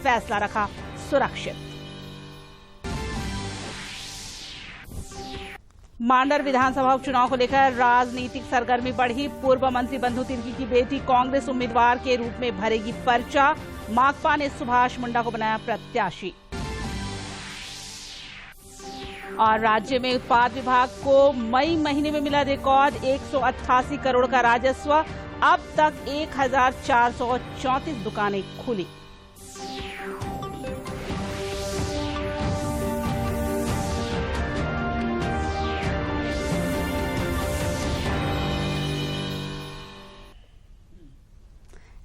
फैसला रखा सुरक्षित। मांडर विधानसभा उपचुनाव को लेकर राजनीतिक सरगर्मी बढ़ी। पूर्व मंत्री बंधु तिर्की की बेटी कांग्रेस उम्मीदवार के रूप में भरेगी पर्चा। माकपा ने सुभाष मुंडा को बनाया प्रत्याशी। और राज्य में उत्पाद विभाग को मई महीने में मिला रिकॉर्ड 188 करोड़ का राजस्व। अब तक 1434 दुकानें खुली।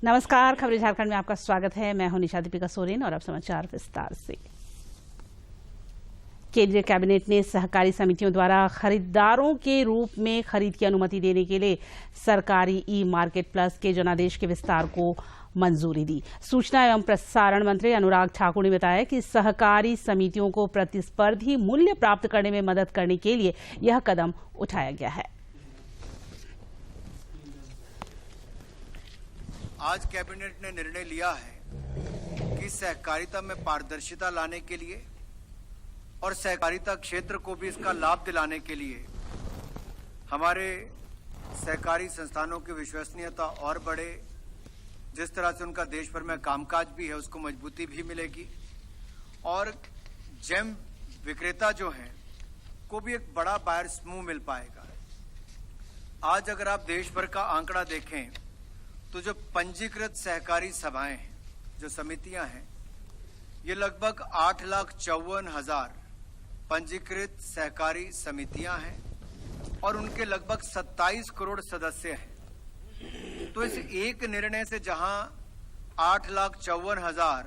नमस्कार, खबरें झारखंड में आपका स्वागत है। मैं हूं निशा दीपिका सोरेन और अब समाचार विस्तार से। केंद्रीय कैबिनेट ने सहकारी समितियों द्वारा खरीदारों के रूप में खरीद की अनुमति देने के लिए सरकारी ई मार्केट प्लस के जनादेश के विस्तार को मंजूरी दी। सूचना एवं प्रसारण मंत्री अनुराग ठाकुर ने बताया कि सहकारी समितियों को प्रतिस्पर्धी मूल्य प्राप्त करने में मदद करने के लिए यह कदम उठाया गया है। आज कैबिनेट ने निर्णय लिया है कि सहकारिता में पारदर्शिता लाने के लिए और सहकारिता क्षेत्र को भी इसका लाभ दिलाने के लिए हमारे सहकारी संस्थानों की विश्वसनीयता और बढ़े, जिस तरह से उनका देश भर में कामकाज भी है उसको मजबूती भी मिलेगी और जेम विक्रेता जो हैं को भी एक बड़ा बायर समूह मिल पाएगा। आज अगर आप देश भर का आंकड़ा देखें तो जो पंजीकृत सहकारी सभाएं हैं, जो समितियां हैं, ये लगभग 8,54,000 पंजीकृत सहकारी समितियां हैं और उनके लगभग 27 करोड़ सदस्य हैं। तो इस एक निर्णय से जहां 8,54,000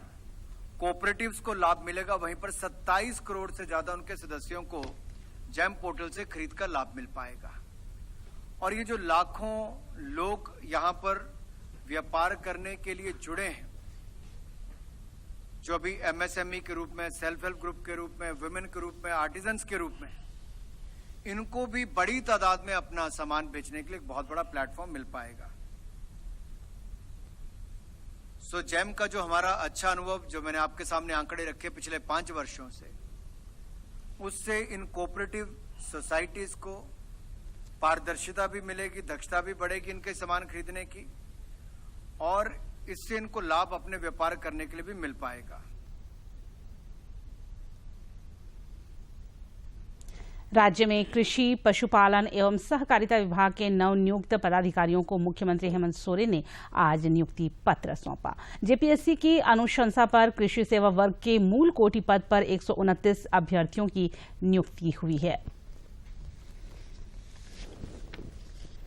कोऑपरेटिव्स को लाभ मिलेगा, वहीं पर 27 करोड़ से ज्यादा उनके सदस्यों को जेम पोर्टल से खरीद कर लाभ मिल पाएगा। और ये जो लाखों लोग यहां पर व्यापार करने के लिए जुड़े हैं, जो अभी एमएसएमई के रूप में, सेल्फ हेल्प ग्रुप के रूप में, वुमेन के रूप में, आर्टिजन्स के रूप में, इनको भी बड़ी तादाद में अपना सामान बेचने के लिए एक बहुत बड़ा प्लेटफॉर्म मिल पाएगा। सो जेम का जो हमारा अच्छा अनुभव, जो मैंने आपके सामने आंकड़े रखे पिछले 5 वर्षों से, उससे इन कोऑपरेटिव सोसाइटीज को पारदर्शिता भी मिलेगी, दक्षता भी बढ़ेगी इनके सामान खरीदने की, और इससे इनको लाभ अपने व्यापार करने के लिए भी मिल पाएगा। राज्य में कृषि, पशुपालन एवं सहकारिता विभाग के नवनियुक्त पदाधिकारियों को मुख्यमंत्री हेमंत सोरेन ने आज नियुक्ति पत्र सौंपा। जेपीएससी की अनुशंसा पर कृषि सेवा वर्ग के मूल कोटि पद पर 129 अभ्यर्थियों की नियुक्ति हुई है।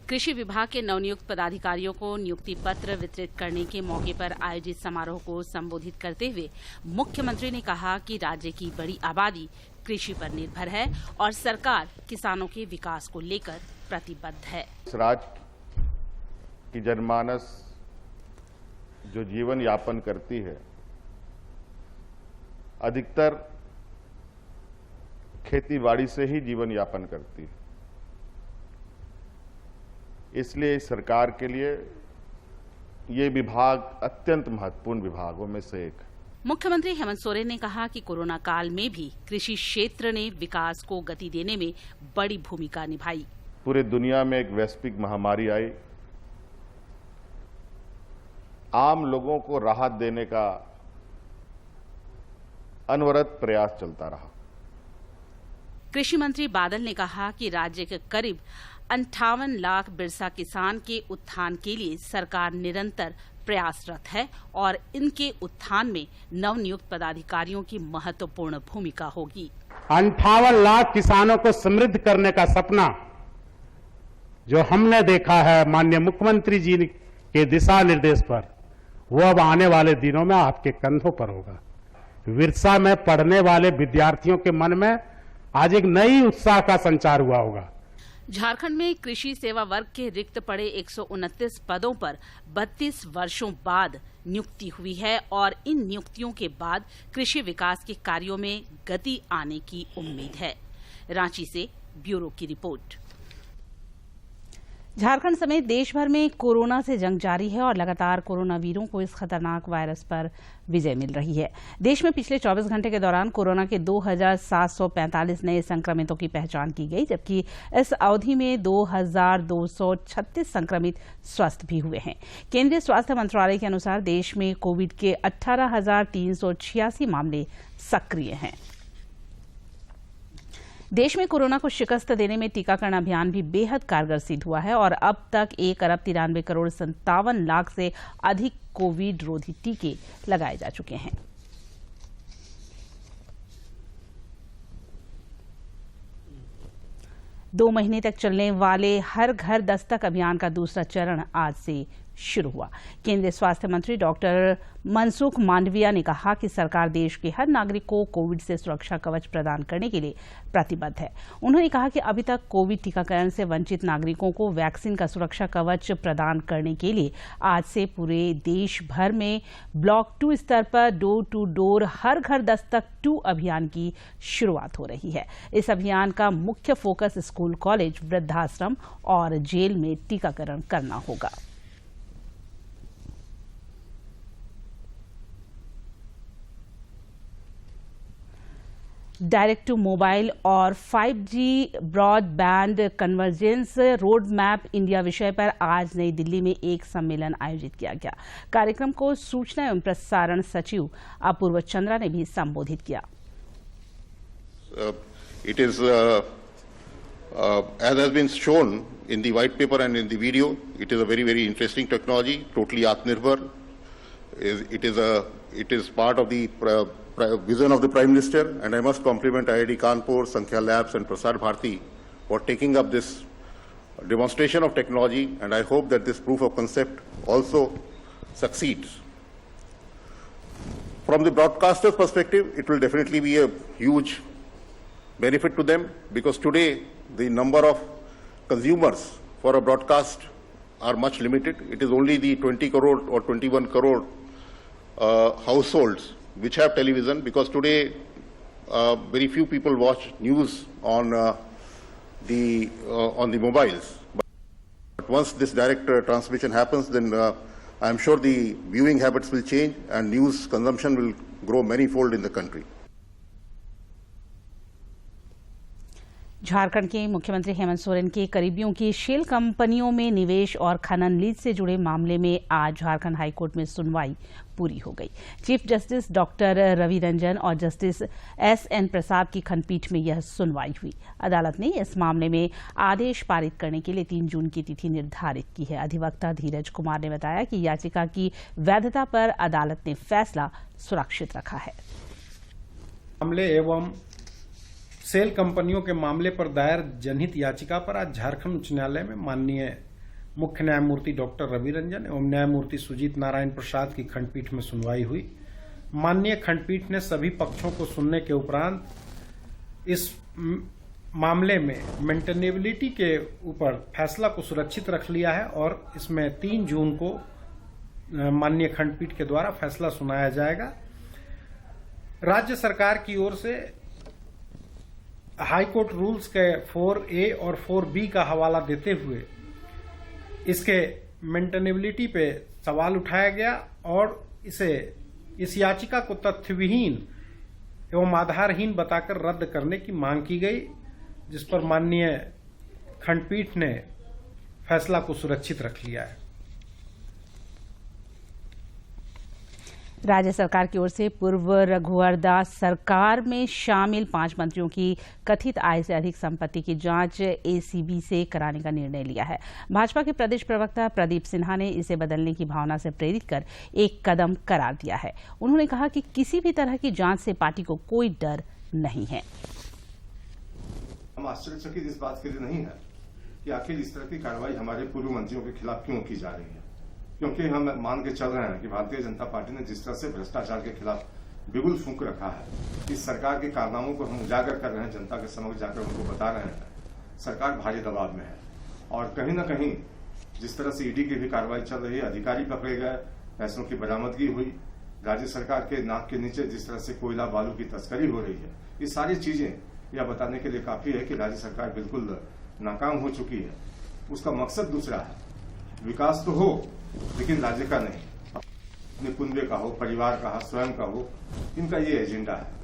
कृषि विभाग के नवनियुक्त पदाधिकारियों को नियुक्ति पत्र वितरित करने के मौके पर आयोजित समारोह को संबोधित करते हुए मुख्यमंत्री ने कहा कि राज्य की बड़ी आबादी कृषि पर निर्भर है और सरकार किसानों के विकास को लेकर प्रतिबद्ध है। इस राज्य की जनमानस जो जीवन यापन करती है, अधिकतर खेतीबाड़ी से ही जीवन यापन करती है। इसलिए सरकार के लिए ये विभाग अत्यंत महत्वपूर्ण विभागों में से एक है। मुख्यमंत्री हेमंत सोरेन ने कहा कि कोरोना काल में भी कृषि क्षेत्र ने विकास को गति देने में बड़ी भूमिका निभाई। पूरे दुनिया में एक वैश्विक महामारी आई, आम लोगों को राहत देने का अनवरत प्रयास चलता रहा। कृषि मंत्री बादल ने कहा कि राज्य के करीब 58 लाख बिरसा किसान के उत्थान के लिए सरकार निरंतर प्रयासरत है और इनके उत्थान में नवनियुक्त पदाधिकारियों की महत्वपूर्ण भूमिका होगी। 58 लाख किसानों को समृद्ध करने का सपना जो हमने देखा है माननीय मुख्यमंत्री जी के दिशा निर्देश पर, वो अब आने वाले दिनों में आपके कंधों पर होगा। विरसा में पढ़ने वाले विद्यार्थियों के मन में आज एक नई उत्साह का संचार हुआ होगा। झारखंड में कृषि सेवा वर्ग के रिक्त पड़े 129 पदों पर 32 वर्षों बाद नियुक्ति हुई है और इन नियुक्तियों के बाद कृषि विकास के कार्यों में गति आने की उम्मीद है। रांची से ब्यूरो की रिपोर्ट। झारखंड समेत देश भर में कोरोना से जंग जारी है और लगातार कोरोना वीरों को इस खतरनाक वायरस पर विजय मिल रही है। देश में पिछले 24 घंटे के दौरान कोरोना के 2,745 नए संक्रमितों की पहचान की गई, जबकि इस अवधि में 2,236 संक्रमित स्वस्थ भी हुए हैं। केंद्रीय स्वास्थ्य मंत्रालय के अनुसार देश में कोविड के 18,386 मामले सक्रिय हैं। देश में कोरोना को शिकस्त देने में टीकाकरण अभियान भी बेहद कारगर सिद्ध हुआ है और अब तक 1,93,57,00,000 से अधिक कोविड रोधी टीके लगाए जा चुके हैं। दो महीने तक चलने वाले हर घर दस्तक अभियान का दूसरा चरण आज से शुरू हुआ। केंद्रीय स्वास्थ्य मंत्री डॉक्टर मनसुख मांडविया ने कहा कि सरकार देश के हर नागरिक को कोविड से सुरक्षा कवच प्रदान करने के लिए प्रतिबद्ध है। उन्होंने कहा कि अभी तक कोविड टीकाकरण से वंचित नागरिकों को वैक्सीन का सुरक्षा कवच प्रदान करने के लिए आज से पूरे देश भर में ब्लॉक 2 स्तर पर डोर टू डोर हर घर दस्तक 2 अभियान की शुरुआत हो रही है। इस अभियान का मुख्य फोकस स्कूल, कॉलेज, वृद्धाश्रम और जेल में टीकाकरण करना होगा। डायरेक्ट टू मोबाइल और 5G broadband convergence road map India विषय पर आज नई दिल्ली में एक सम्मेलन आयोजित किया गया। कार्यक्रम को सूचना एवं प्रसारण सचिव अपूर्व चंद्रा ने भी संबोधित किया। It is, as has been shown in the white paper and in the video, it is a very, very interesting technology, totally Atmanirbhar. It is part of the vision of the Prime Minister, and I must compliment IIT Kanpur, Sankhya Labs and Prasar Bharati for taking up this demonstration of technology, and I hope that this proof of concept also succeeds. From the broadcaster's perspective, it will definitely be a huge benefit to them, because today the number of consumers for a broadcast are much limited. It is only the 20 crore or 21 crore households which have television, because today very few people watch news on the mobiles. But once this direct transmission happens, then I am sure the viewing habits will change and news consumption will grow manifold in the country. Jharkhand के मुख्यमंत्री हेमंत सोरेन के करीबियों की shell कंपनियों में निवेश और खनन लीज से जुड़े मामले में आज झारखंड हाईकोर्ट में सुनवाई पूरी हो गई। Chief justice doctor Ravi Ranjan और जस्टिस SN प्रसाद की खंडपीठ में यह सुनवाई हुई। अदालत ने इस मामले में आदेश पारित करने के लिए 3 जून की तिथि निर्धारित की है। अधिवक्ता धीरज कुमार ने बताया कि याचिका की वैधता पर अदालत ने फैसला सुरक्षित रखा है। मामले एवं सेल कंपनियों के मामले पर दायर जनहित याचिका पर आज झारखंड उच्च न्यायालय में माननीय मुख्य न्यायमूर्ति डॉक्टर रवि रंजन एवं न्यायमूर्ति सुजीत नारायण प्रसाद की खंडपीठ में सुनवाई हुई। माननीय खंडपीठ ने सभी पक्षों को सुनने के उपरांत इस मामले में मेंटेनेबिलिटी के ऊपर फैसला को सुरक्षित रख लिया है और इसमें 3 जून को माननीय खंडपीठ के द्वारा फैसला सुनाया जाएगा। राज्य सरकार की ओर से हाईकोर्ट रूल्स के 4A और 4B का हवाला देते हुए इसके मेंटेनेबिलिटी पे सवाल उठाया गया और इस याचिका को तथ्यविहीन एवं आधारहीन बताकर रद्द करने की मांग की गई, जिस पर माननीय खंडपीठ ने फैसला को सुरक्षित रख लिया है। राज्य सरकार की ओर से पूर्व रघुवर दास सरकार में शामिल 5 मंत्रियों की कथित आय से अधिक संपत्ति की जांच ACB से कराने का निर्णय लिया है। भाजपा के प्रदेश प्रवक्ता प्रदीप सिन्हा ने इसे बदलने की भावना से प्रेरित कर एक कदम करार दिया है। उन्होंने कहा कि किसी भी तरह की जांच से पार्टी को कोई डर नहीं है। हम आश्चर्यचकित इस बात के लिए नहीं है कि आखिर इस तरह की कार्रवाई हमारे पूर्व मंत्रियों के खिलाफ क्यों की जा रही है, क्योंकि हम मान के चल रहे हैं कि भारतीय जनता पार्टी ने जिस तरह से भ्रष्टाचार के खिलाफ बिगुल फूंक रखा है, इस सरकार के कारनामों को हम उजागर कर रहे हैं, जनता के समक्ष जाकर उनको बता रहे हैं। सरकार भारी दबाव में है और कहीं न कहीं जिस तरह से ED की भी कार्रवाई चल रही है, अधिकारी पकड़े गए, पैसों की बरामदगी हुई, राज्य सरकार के नाक के नीचे जिस तरह से कोयला बालू की तस्करी हो रही है, ये सारी चीजें यह बताने के लिए काफी है कि राज्य सरकार बिल्कुल नाकाम हो चुकी है। उसका मकसद दूसरा है। विकास तो हो लेकिन राज्य का नहीं, अपने कुनबे का हो, परिवार का हो, स्वयं का हो, इनका ये एजेंडा है।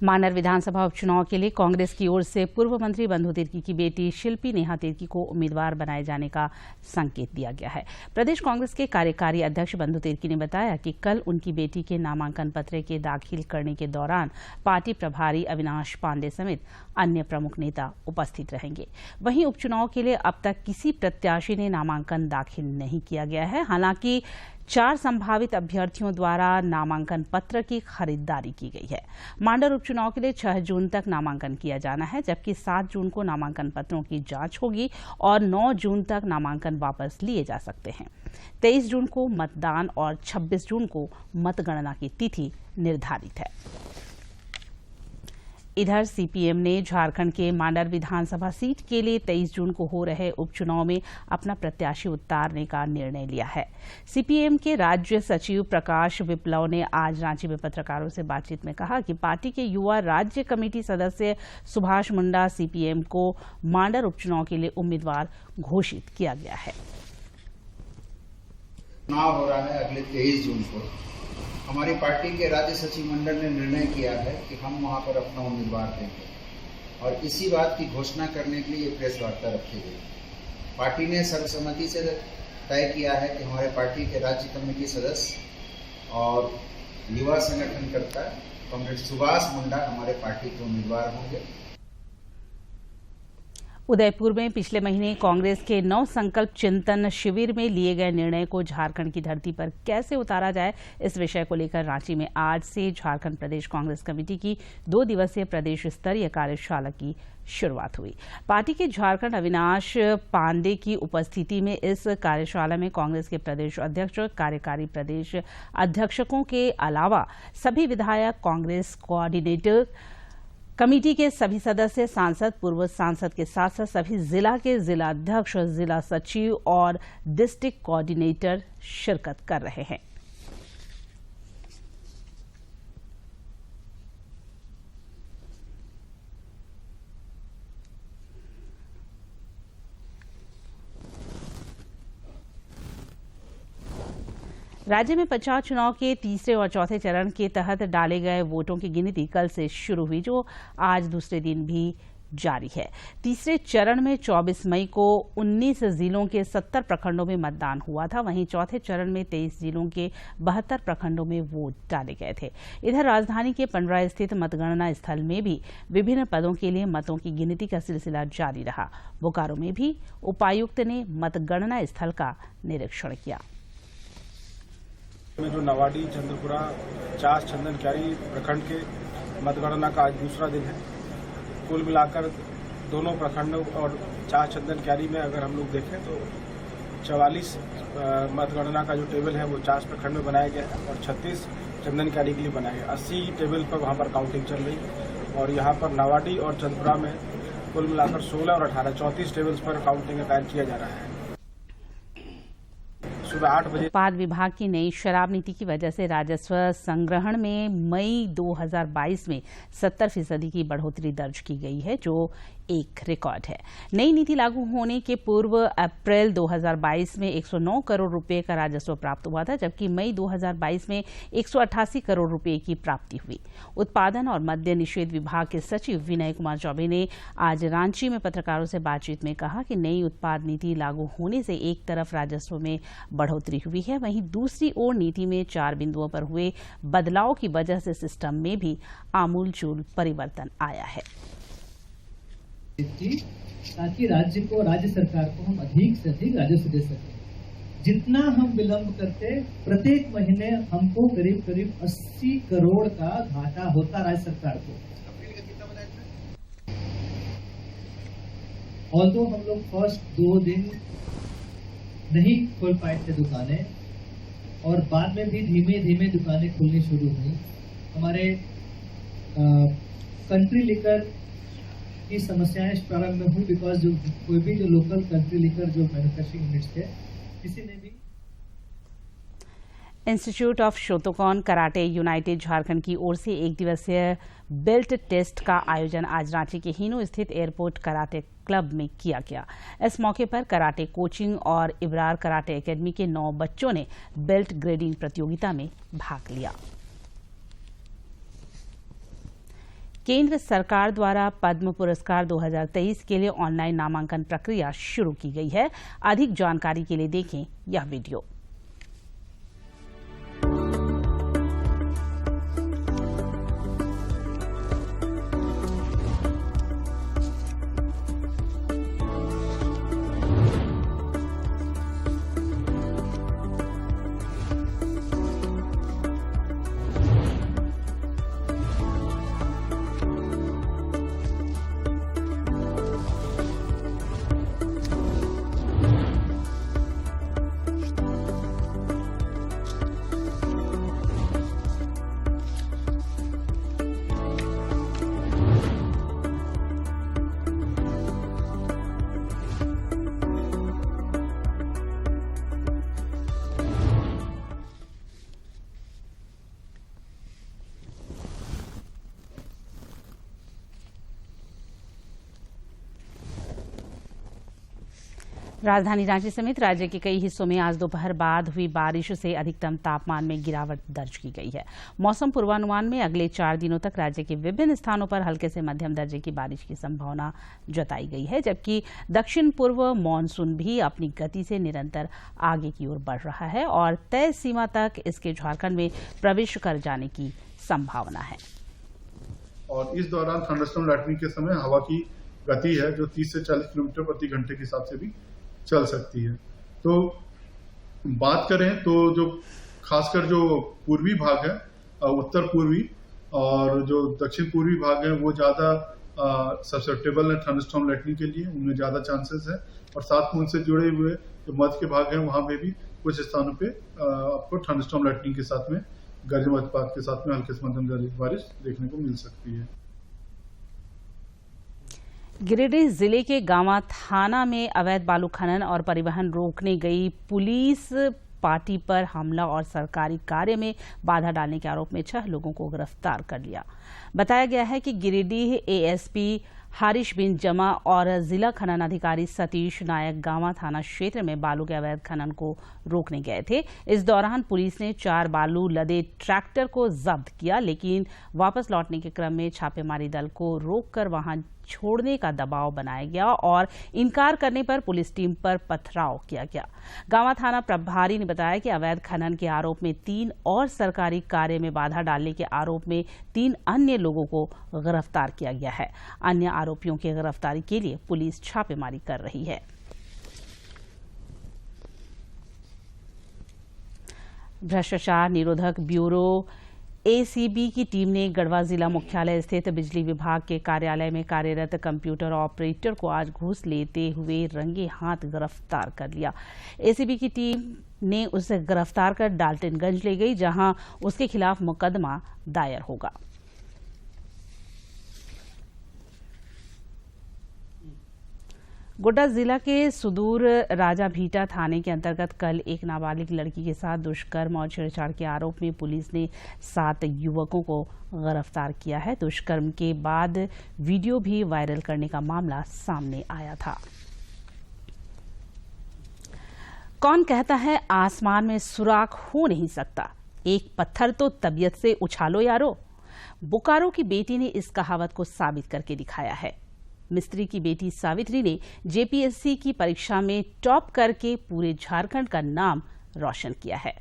मानर विधानसभा उपचुनाव के लिए कांग्रेस की ओर से पूर्व मंत्री बंधु तिर्की की बेटी शिल्पी नेहा तिर्की को उम्मीदवार बनाए जाने का संकेत दिया गया है। प्रदेश कांग्रेस के कार्यकारी अध्यक्ष बंधु तिर्की ने बताया कि कल उनकी बेटी के नामांकन पत्र के दाखिल करने के दौरान पार्टी प्रभारी अविनाश पांडे समेत अन्य प्रमुख नेता उपस्थित रहेंगे। वहीं उपचुनाव के लिए अब तक किसी प्रत्याशी ने नामांकन दाखिल नहीं किया गया है। हालांकि 4 संभावित अभ्यर्थियों द्वारा नामांकन पत्र की खरीदारी की गई है। मांडर उपचुनाव के लिए 6 जून तक नामांकन किया जाना है, जबकि 7 जून को नामांकन पत्रों की जांच होगी और 9 जून तक नामांकन वापस लिए जा सकते हैं। 23 जून को मतदान और 26 जून को मतगणना की तिथि निर्धारित है। इधर सीपीएम ने झारखंड के मांडर विधानसभा सीट के लिए 23 जून को हो रहे उपचुनाव में अपना प्रत्याशी उतारने का निर्णय लिया है। सीपीएम के राज्य सचिव प्रकाश विप्लव ने आज रांची में पत्रकारों से बातचीत में कहा कि पार्टी के युवा राज्य कमेटी सदस्य सुभाष मुंडा सीपीएम को मांडर उपचुनाव के लिए उम्मीदवार घोषित किया गया है। चुनाव हो रहा है अगले 23 जून को। हमारी पार्टी के राज्य सचिव मंडल ने निर्णय किया है कि हम वहां पर अपना उम्मीदवार देंगे और इसी बात की घोषणा करने के लिए प्रेस वार्ता रखी गई। पार्टी ने सर्वसम्मति से तय किया है कि हमारे पार्टी के राज्य कमेटी सदस्य और युवा संगठनकर्ता कॉमरेड सुभाष मुंडा हमारे पार्टी के उम्मीदवार होंगे। उदयपुर में पिछले महीने कांग्रेस के 9 संकल्प चिंतन शिविर में लिए गए निर्णय को झारखंड की धरती पर कैसे उतारा जाए, इस विषय को लेकर रांची में आज से झारखंड प्रदेश कांग्रेस कमेटी की 2 दिवसीय प्रदेश स्तरीय कार्यशाला की शुरुआत हुई। पार्टी के झारखंड अविनाश पांडे की उपस्थिति में इस कार्यशाला में कांग्रेस के प्रदेश अध्यक्ष, कार्यकारी प्रदेश अध्यक्षकों के अलावा सभी विधायक, कांग्रेस कोऑर्डिनेटर कमेटी के सभी सदस्य, सांसद, पूर्व सांसद के साथ साथ सभी जिला के जिला अध्यक्ष, जिला सचिव और डिस्ट्रिक्ट कोऑर्डिनेटर शिरकत कर रहे हैं। राज्य में पंचायत चुनाव के तीसरे और चौथे चरण के तहत डाले गए वोटों की गिनती कल से शुरू हुई, जो आज दूसरे दिन भी जारी है। तीसरे चरण में 24 मई को 19 जिलों के 70 प्रखंडों में मतदान हुआ था। वहीं चौथे चरण में 23 जिलों के 72 प्रखंडों में वोट डाले गए थे। इधर राजधानी के पंडरा स्थित मतगणना स्थल में भी विभिन्न पदों के लिए मतों की गिनती का सिलसिला जारी रहा। बोकारो में भी उपायुक्त ने मतगणना स्थल का निरीक्षण किया। में जो नवाडी, चंद्रपुरा, चास, चंदन क्यारी प्रखंड के मतगणना का आज दूसरा दिन है। कुल मिलाकर दोनों प्रखंडों और चास, चंदन क्यारी में अगर हम लोग देखें तो 44 मतगणना का जो टेबल है वो चास प्रखंड में बनाया गया है और 36 चंदन क्यारी के लिए बनाया गया। 80 टेबल पर वहां पर काउंटिंग चल रही है और यहाँ पर नवाडी और चंद्रपुरा में कुल मिलाकर 16 और 18 34 टेबल्स पर काउंटिंग का कार्य किया जा रहा है। सुबह 8 बजे उत्पाद विभाग की नई शराब नीति की वजह से राजस्व संग्रहण में मई 2022 में 70% की बढ़ोतरी दर्ज की गई है, जो एक रिकॉर्ड है। नई नीति लागू होने के पूर्व अप्रैल 2022 में 109 करोड़ रुपए का राजस्व प्राप्त हुआ था, जबकि मई 2022 में 188 करोड़ रुपए की प्राप्ति हुई। उत्पादन और मद्य निषेध विभाग के सचिव विनय कुमार चौबे ने आज रांची में पत्रकारों से बातचीत में कहा कि नई उत्पाद नीति लागू होने से एक तरफ राजस्व में बढ़ोतरी हुई है, वहीं दूसरी ओर नीति में 4 बिंदुओं पर हुए बदलाव की वजह से सिस्टम में भी आमूलचूल परिवर्तन आया है, ताकि राज्य सरकार को हम अधिक से अधिक राजस्व दे सकें। जितना हम विलंब करते, प्रत्येक महीने हमको करीब करीब 80 करोड़ का घाटा होता राज्य सरकार को। ऑल्दो हम लोग फर्स्ट 2 दिन नहीं खोल पाए थे दुकानें और बाद में भी धीमे धीमे दुकानें खुलनी शुरू हुई। हमारे कंट्री लिकर की समस्याएं प्रारंभ में हुई, बिकॉज जो कोई भी जो लोकल कंट्री लिकर जो मैन्युफैक्चरिंग यूनिट्स थे, किसी ने भी। Institute of Shotokan karate united Jharkhand की ओर से एक दिवसीय बेल्ट टेस्ट का आयोजन आज रांची के हिनो स्थित एयरपोर्ट कराटे क्लब में किया गया। इस मौके पर कराटे कोचिंग और इब्रार कराटे एकेडमी के 9 बच्चों ने बेल्ट ग्रेडिंग प्रतियोगिता में भाग लिया। केंद्र सरकार द्वारा पद्म पुरस्कार 2023 के लिए ऑनलाइन नामांकन प्रक्रिया शुरू की गई है। अधिक जानकारी के लिए देखें यह वीडियो। राजधानी रांची समेत राज्य के कई हिस्सों में आज दोपहर बाद हुई बारिश से अधिकतम तापमान में गिरावट दर्ज की गई है। मौसम पूर्वानुमान में अगले 4 दिनों तक राज्य के विभिन्न स्थानों पर हल्के से मध्यम दर्जे की बारिश की संभावना जताई गई है, जबकि दक्षिण पूर्व मानसून भी अपनी गति से निरंतर आगे की ओर बढ़ रहा है और तय सीमा तक इसके झारखंड में प्रवेश कर जाने की संभावना है। और इस दौरान थंडरस्टॉर्म लाइटनिंग के समय हवा की गति है जो 30 से 40 किलोमीटर प्रति घंटे के हिसाब से भी चल सकती है। तो बात करें तो जो खासकर जो पूर्वी भाग है, उत्तर पूर्वी और जो दक्षिण पूर्वी भाग है वो ज्यादा ससेप्टेबल है थंडरस्टॉर्म लाइटनिंग के लिए, उनमें ज्यादा चांसेस है। और साथ में उनसे जुड़े हुए जो मध्य के भाग है वहां पे भी कुछ स्थानों पे आपको थंडरस्टॉर्म लाइटनिंग के साथ में गर्जन वज्रपात के साथ में हल्के से मध्यम दर्जे की बारिश देखने को मिल सकती है। गिरिडीह जिले के गांवा थाना में अवैध बालू खनन और परिवहन रोकने गई पुलिस पार्टी पर हमला और सरकारी कार्य में बाधा डालने के आरोप में 6 लोगों को गिरफ्तार कर लिया। बताया गया है कि गिरिडीह एएसपी हारिश बिन जमा और जिला खनन अधिकारी सतीश नायक गांवा थाना क्षेत्र में बालू के अवैध खनन को रोकने गए थे। इस दौरान पुलिस ने 4 बालू लदे ट्रैक्टर को जब्त किया, लेकिन वापस लौटने के क्रम में छापेमारी दल को रोककर वहां छोड़ने का दबाव बनाया गया और इनकार करने पर पुलिस टीम पर पथराव किया गया। गांवा थाना प्रभारी ने बताया कि अवैध खनन के आरोप में 3 और सरकारी कार्य में बाधा डालने के आरोप में 3 अन्य लोगों को गिरफ्तार किया गया है। अन्य आरोपियों की गिरफ्तारी के लिए पुलिस छापेमारी कर रही है। भ्रष्टाचार निरोधक ब्यूरो एसीबी की टीम ने गढ़वा जिला मुख्यालय स्थित बिजली विभाग के कार्यालय में कार्यरत कंप्यूटर ऑपरेटर को आज घूस लेते हुए रंगे हाथ गिरफ्तार कर लिया। एसीबी की टीम ने उसे गिरफ्तार कर डाल्टनगंज ले गई, जहां उसके खिलाफ मुकदमा दायर होगा। गोड्डा जिला के सुदूर राजाभीटा थाने के अंतर्गत कल एक नाबालिग लड़की के साथ दुष्कर्म और छेड़छाड़ के आरोप में पुलिस ने 7 युवकों को गिरफ्तार किया है। दुष्कर्म के बाद वीडियो भी वायरल करने का मामला सामने आया था। कौन कहता है आसमान में सुराख हो नहीं सकता, एक पत्थर तो तबीयत से उछालो यारो। बोकारो की बेटी ने इस कहावत को साबित करके दिखाया है। मिस्त्री की बेटी सावित्री ने जेपीएससी की परीक्षा में टॉप करके पूरे झारखंड का नाम रोशन किया है।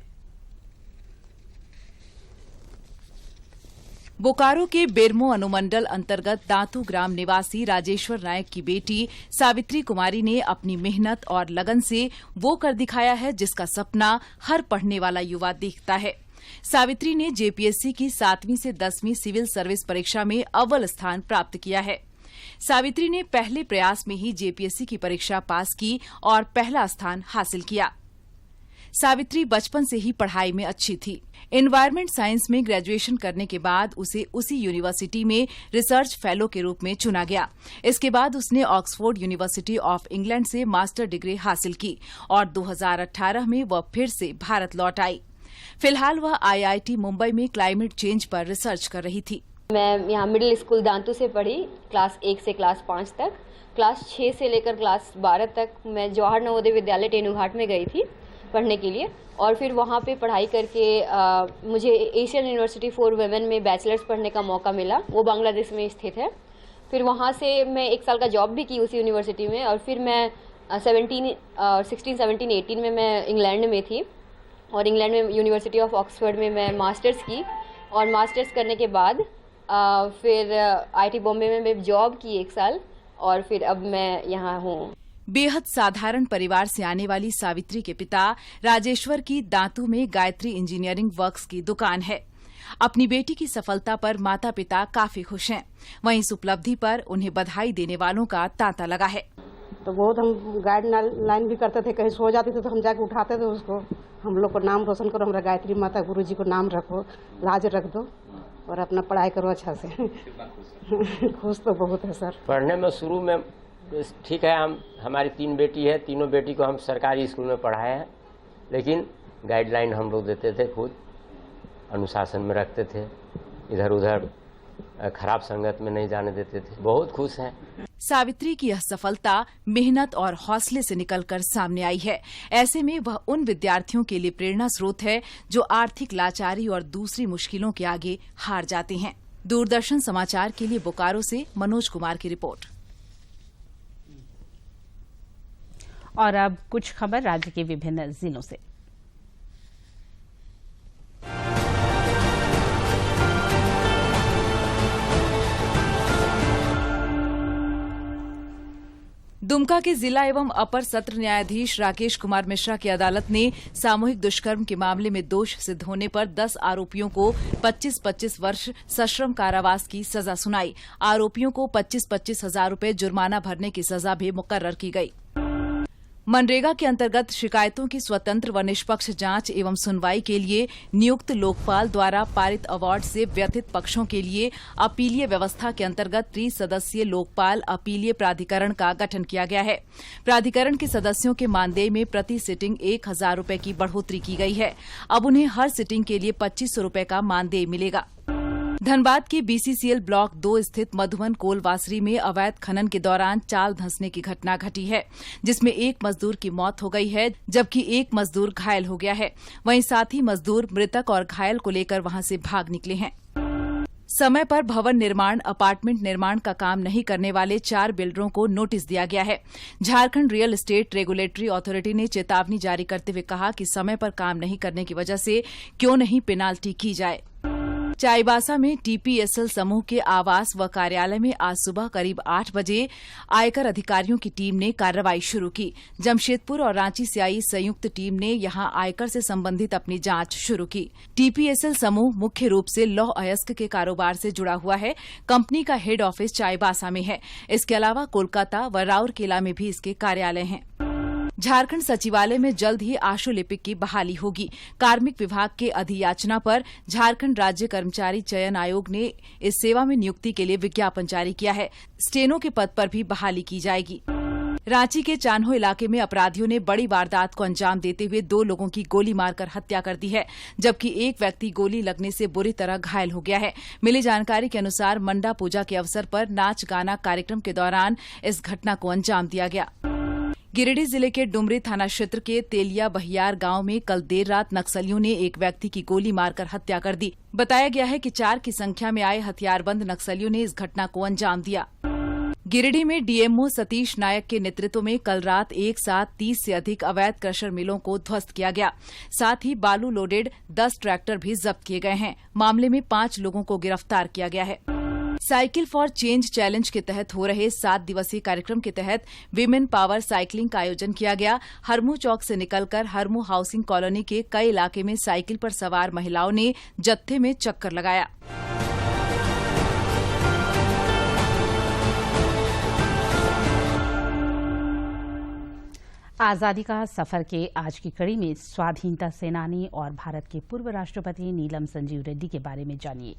बोकारो के बेरमो अनुमंडल अंतर्गत दांतू ग्राम निवासी राजेश्वर नायक की बेटी सावित्री कुमारी ने अपनी मेहनत और लगन से वो कर दिखाया है जिसका सपना हर पढ़ने वाला युवा देखता है। सावित्री ने जेपीएससी की 7वीं से 10वीं सिविल सर्विस परीक्षा में अव्वल स्थान प्राप्त किया है। सावित्री ने पहले प्रयास में ही जेपीएससी की परीक्षा पास की और पहला स्थान हासिल किया। सावित्री बचपन से ही पढ़ाई में अच्छी थी। एनवायरमेंट साइंस में ग्रेजुएशन करने के बाद उसे उसी यूनिवर्सिटी में रिसर्च फेलो के रूप में चुना गया। इसके बाद उसने ऑक्सफोर्ड यूनिवर्सिटी ऑफ इंग्लैंड से मास्टर डिग्री हासिल की और 2018 में वह फिर से भारत लौट आई। फिलहाल वह IIT मुंबई में क्लाइमेट चेंज पर रिसर्च कर रही थी। मैं यहाँ मिडिल स्कूल दांतू से पढ़ी, क्लास 1 से क्लास 5 तक। क्लास 6 से लेकर क्लास 12 तक मैं जवाहर नवोदय विद्यालय तेनुघाट में गई थी पढ़ने के लिए, और फिर वहाँ पे पढ़ाई करके मुझे एशियन यूनिवर्सिटी फॉर वुमेन में बैचलर्स पढ़ने का मौका मिला, वो बांग्लादेश में स्थित है। फिर वहाँ से मैं 1 साल का जॉब भी की उसी यूनिवर्सिटी में, और फिर मैं 16, 17, 18 में मैं इंग्लैंड में थी, और इंग्लैंड में यूनिवर्सिटी ऑफ ऑक्सफोर्ड में मैं मास्टर्स की, और मास्टर्स करने के बाद फिर IIT बॉम्बे में मैं जॉब की 1 साल, और फिर अब मैं यहाँ हूँ। बेहद साधारण परिवार से आने वाली सावित्री के पिता राजेश्वर की दांतू में गायत्री इंजीनियरिंग वर्क्स की दुकान है। अपनी बेटी की सफलता पर माता पिता काफी खुश हैं। वहीं इस उपलब्धि पर उन्हें बधाई देने वालों का तांता लगा है। तो बहुत हम गाइड लाइन भी करते थे, कहीं सो जाती थी तो हम जाके उठाते थे उसको, हम लोग को नाम रोशन करो, हमारा गायत्री माता गुरुजी को नाम रखो, लाज रख दो और अपना पढ़ाई करो अच्छा से। खुश तो बहुत है सर। पढ़ने में शुरू में ठीक है, हमारी 3 बेटी है, तीनों बेटी को हम सरकारी स्कूल में पढ़ाए हैं, लेकिन गाइडलाइन हम लोग देते थे, खुद अनुशासन में रखते थे, इधर उधर खराब संगत में नहीं जाने देते थे। बहुत खुश हैं। सावित्री की यह सफलता मेहनत और हौसले से निकलकर सामने आई है। ऐसे में वह उन विद्यार्थियों के लिए प्रेरणा स्रोत है जो आर्थिक लाचारी और दूसरी मुश्किलों के आगे हार जाते हैं। दूरदर्शन समाचार के लिए बोकारो से मनोज कुमार की रिपोर्ट। और अब कुछ खबर राज्य के विभिन्न जिलों से। दुमका के जिला एवं अपर सत्र न्यायाधीश राकेश कुमार मिश्रा की अदालत ने सामूहिक दुष्कर्म के मामले में दोष सिद्ध होने पर 10 आरोपियों को 25-25 वर्ष सश्रम कारावास की सजा सुनाई। आरोपियों को 25-25 हजार रुपए जुर्माना भरने की सजा भी मुकर्रर की गई। मनरेगा के अंतर्गत शिकायतों की स्वतंत्र व निष्पक्ष जांच एवं सुनवाई के लिए नियुक्त लोकपाल द्वारा पारित अवार्ड से व्यथित पक्षों के लिए अपीलीय व्यवस्था के अंतर्गत 30 सदस्यीय लोकपाल अपीलीय प्राधिकरण का गठन किया गया है। प्राधिकरण के सदस्यों के मानदेय में प्रति सिटिंग 1000 रुपए की बढ़ोतरी की गई है। अब उन्हें हर सिटिंग के लिए 2500 रुपए का मानदेय मिलेगा। धनबाद के BCCL ब्लॉक 2 स्थित मधुबन कोलवासरी में अवैध खनन के दौरान चाल धंसने की घटना घटी है, जिसमें 1 मजदूर की मौत हो गई है, जबकि 1 मजदूर घायल हो गया है। वहीं साथी मजदूर मृतक और घायल को लेकर वहां से भाग निकले हैं। समय पर भवन निर्माण, अपार्टमेंट निर्माण का काम नहीं करने वाले 4 बिल्डरों को नोटिस दिया गया है। Jharkhand real estate regulatory authority ने चेतावनी जारी करते हुए कहा कि समय पर काम नहीं करने की वजह से क्यों नहीं पेनाल्टी की जाए। चाईबासा में TPSL समूह के आवास व कार्यालय में आज सुबह करीब 8 बजे आयकर अधिकारियों की टीम ने कार्रवाई शुरू की। जमशेदपुर और रांची से आई संयुक्त टीम ने यहां आयकर से संबंधित अपनी जांच शुरू की। TPSL समूह मुख्य रूप से लौह अयस्क के कारोबार से जुड़ा हुआ है। कंपनी का हेड ऑफिस चाईबासा में है। इसके अलावा कोलकाता व राउरकेला में भी इसके कार्यालय हैं। झारखंड सचिवालय में जल्द ही आशु लिपिक की बहाली होगी। कार्मिक विभाग के अधियाचना पर झारखंड राज्य कर्मचारी चयन आयोग ने इस सेवा में नियुक्ति के लिए विज्ञापन जारी किया है। स्टेनो के पद पर भी बहाली की जाएगी। रांची के चान्हो इलाके में अपराधियों ने बड़ी वारदात को अंजाम देते हुए 2 लोगों की गोली मारकर हत्या कर दी है, जबकि एक व्यक्ति गोली लगने से बुरी तरह घायल हो गया है। मिली जानकारी के अनुसार मंडा पूजा के अवसर पर नाच गाना कार्यक्रम के दौरान इस घटना को अंजाम दिया गया। गिरिडीह जिले के डुमरी थाना क्षेत्र के तेलिया बहियार गांव में कल देर रात नक्सलियों ने एक व्यक्ति की गोली मारकर हत्या कर दी। बताया गया है कि 4 की संख्या में आए हथियारबंद नक्सलियों ने इस घटना को अंजाम दिया। गिरिडीह में डीएमओ सतीश नायक के नेतृत्व में कल रात एक साथ 30 से अधिक अवैध क्रशर मिलों को ध्वस्त किया गया। साथ ही बालू लोडेड 10 ट्रैक्टर भी जब्त किए गए हैं। मामले में 5 लोगों को गिरफ्तार किया गया है। साइकिल फॉर चेंज चैलेंज के तहत हो रहे 7 दिवसीय कार्यक्रम के तहत विमेन पावर साइकिलिंग का आयोजन किया गया। हरमू चौक से निकलकर हरमू हाउसिंग कॉलोनी के कई इलाके में साइकिल पर सवार महिलाओं ने जत्थे में चक्कर लगाया। आजादी का सफर के आज की कड़ी में स्वाधीनता सेनानी और भारत के पूर्व राष्ट्रपति नीलम संजीव रेड्डी के बारे में जानिए।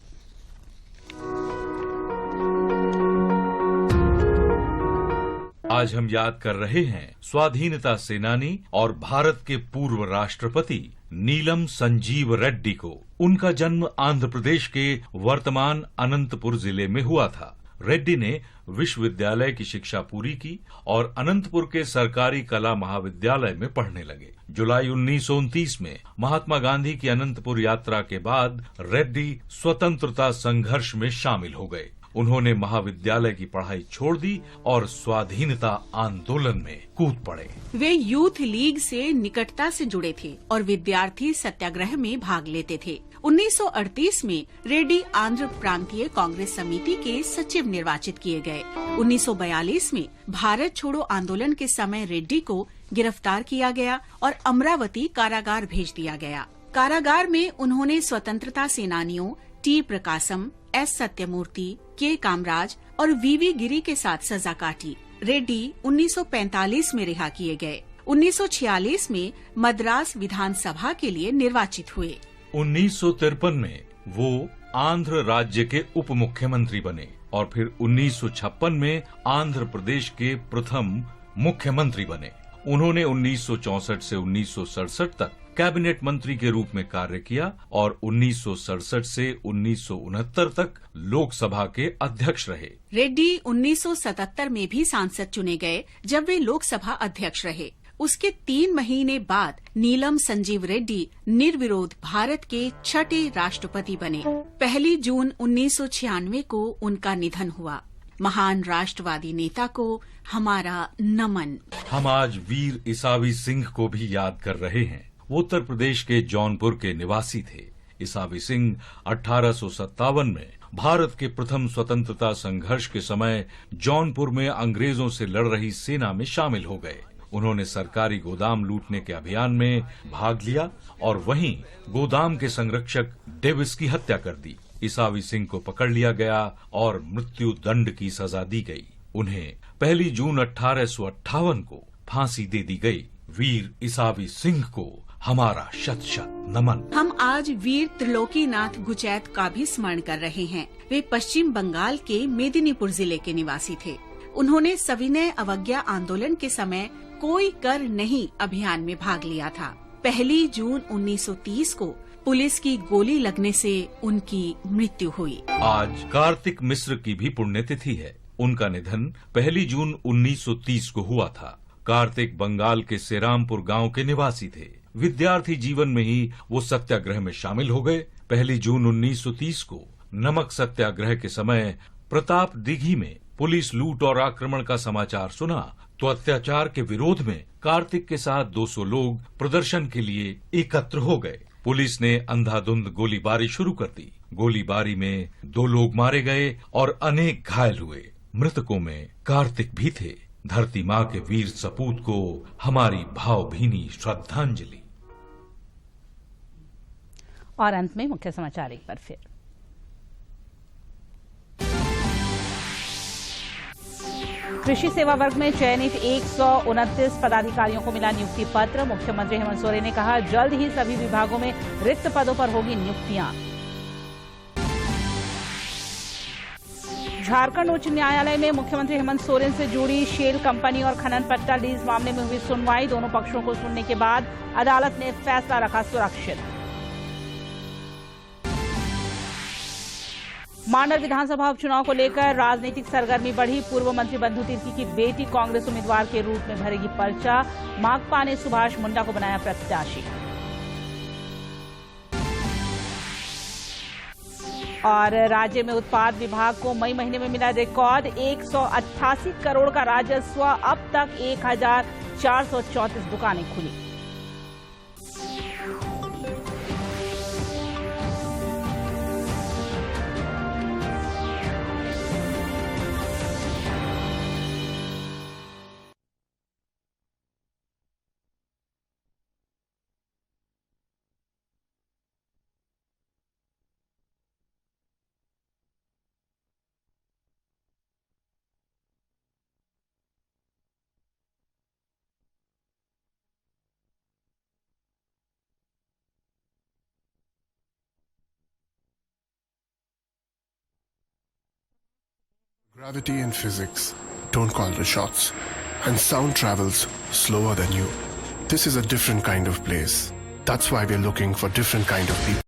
आज हम याद कर रहे हैं स्वाधीनता सेनानी और भारत के पूर्व राष्ट्रपति नीलम संजीव रेड्डी को। उनका जन्म आंध्र प्रदेश के वर्तमान अनंतपुर जिले में हुआ था। रेड्डी ने विश्वविद्यालय की शिक्षा पूरी की और अनंतपुर के सरकारी कला महाविद्यालय में पढ़ने लगे। जुलाई 1929 में महात्मा गांधी की अनंतपुर यात्रा के बाद रेड्डी स्वतंत्रता संघर्ष में शामिल हो गए। उन्होंने महाविद्यालय की पढ़ाई छोड़ दी और स्वाधीनता आंदोलन में कूद पड़े। वे यूथ लीग से निकटता से जुड़े थे और विद्यार्थी सत्याग्रह में भाग लेते थे। 1938 में रेड्डी आंध्र प्रांतीय कांग्रेस समिति के सचिव निर्वाचित किए गए। 1942 में भारत छोड़ो आंदोलन के समय रेड्डी को गिरफ्तार किया गया और अमरावती कारागार भेज दिया गया। कारागार में उन्होंने स्वतंत्रता सेनानियों टी प्रकाशम, एस सत्यमूर्ति, के कामराज और वीवी गिरी के साथ सजा काटी। रेड्डी 1945 में रिहा किए गए। 1946 में मद्रास विधानसभा के लिए निर्वाचित हुए। 1953 में वो आंध्र राज्य के उप मुख्यमंत्री बने और फिर 1956 में आंध्र प्रदेश के प्रथम मुख्यमंत्री बने। उन्होंने 1964 से 1967 तक कैबिनेट मंत्री के रूप में कार्य किया और 1967 से 1969 तक लोकसभा के अध्यक्ष रहे। रेड्डी 1977 में भी सांसद चुने गए जब वे लोकसभा अध्यक्ष रहे। उसके 3 महीने बाद नीलम संजीव रेड्डी निर्विरोध भारत के 6ठे राष्ट्रपति बने। 1 जून 1996 को उनका निधन हुआ। महान राष्ट्रवादी नेता को हमारा नमन। हम आज वीर इसावी सिंह को भी याद कर रहे हैं। वो उत्तर प्रदेश के जौनपुर के निवासी थे। इसावी सिंह 1857 में भारत के प्रथम स्वतंत्रता संघर्ष के समय जौनपुर में अंग्रेजों से लड़ रही सेना में शामिल हो गए। उन्होंने सरकारी गोदाम लूटने के अभियान में भाग लिया और वहीं गोदाम के संरक्षक डेविस की हत्या कर दी। इसावी सिंह को पकड़ लिया गया और मृत्यु दंड की सजा दी गई। उन्हें 1 जून 1858 को फांसी दे दी गई। वीर इसावी सिंह को हमारा शत शत नमन। हम आज वीर त्रिलोकीनाथ गुचैत का भी स्मरण कर रहे हैं। वे पश्चिम बंगाल के मेदिनीपुर जिले के निवासी थे। उन्होंने सविनय अवज्ञा आंदोलन के समय कोई कर नहीं अभियान में भाग लिया था। 1 जून 1930 को पुलिस की गोली लगने से उनकी मृत्यु हुई। आज कार्तिक मिश्र की भी पुण्यतिथि है। उनका निधन 1 जून 1930 को हुआ था। कार्तिक बंगाल के सेरामपुर गांव के निवासी थे। विद्यार्थी जीवन में ही वो सत्याग्रह में शामिल हो गए। 1 जून 1930 को नमक सत्याग्रह के समय प्रताप दिघी में पुलिस लूट और आक्रमण का समाचार सुना तो अत्याचार के विरोध में कार्तिक के साथ 200 लोग प्रदर्शन के लिए एकत्र हो गए। पुलिस ने अंधाधुंध गोलीबारी शुरू कर दी। गोलीबारी में 2 लोग मारे गए और अनेक घायल हुए। मृतकों में कार्तिक भी थे। धरती माँ के वीर सपूत को हमारी भावभीनी श्रद्धांजलि। और अंत में मुख्य समाचार एक बार फिर। कृषि सेवा वर्ग में चयनित 129 पदाधिकारियों को मिला नियुक्ति पत्र। मुख्यमंत्री हेमंत सोरेन ने कहा जल्द ही सभी विभागों में रिक्त पदों पर होगी नियुक्तियां। झारखंड उच्च न्यायालय में मुख्यमंत्री हेमंत सोरेन से जुड़ी शेल कंपनी और खनन पट्टा लीज मामले में हुई सुनवाई। दोनों पक्षों को सुनने के बाद अदालत ने फैसला रखा सुरक्षित। मांडर विधानसभा उपचुनाव को लेकर राजनीतिक सरगर्मी बढ़ी। पूर्व मंत्री बंधु तिर्की की बेटी कांग्रेस उम्मीदवार के रूप में भरेगी पर्चा। माकपा ने सुभाष मुंडा को बनाया प्रत्याशी। और राज्य में उत्पाद विभाग को मई महीने में मिला रिकॉर्ड 188 करोड़ का राजस्व। अब तक 1434 दुकानें खुली। Gravity and physics don't call the shots, and sound travels slower than you. This is a different kind of place. That's why we're looking for different kind of people.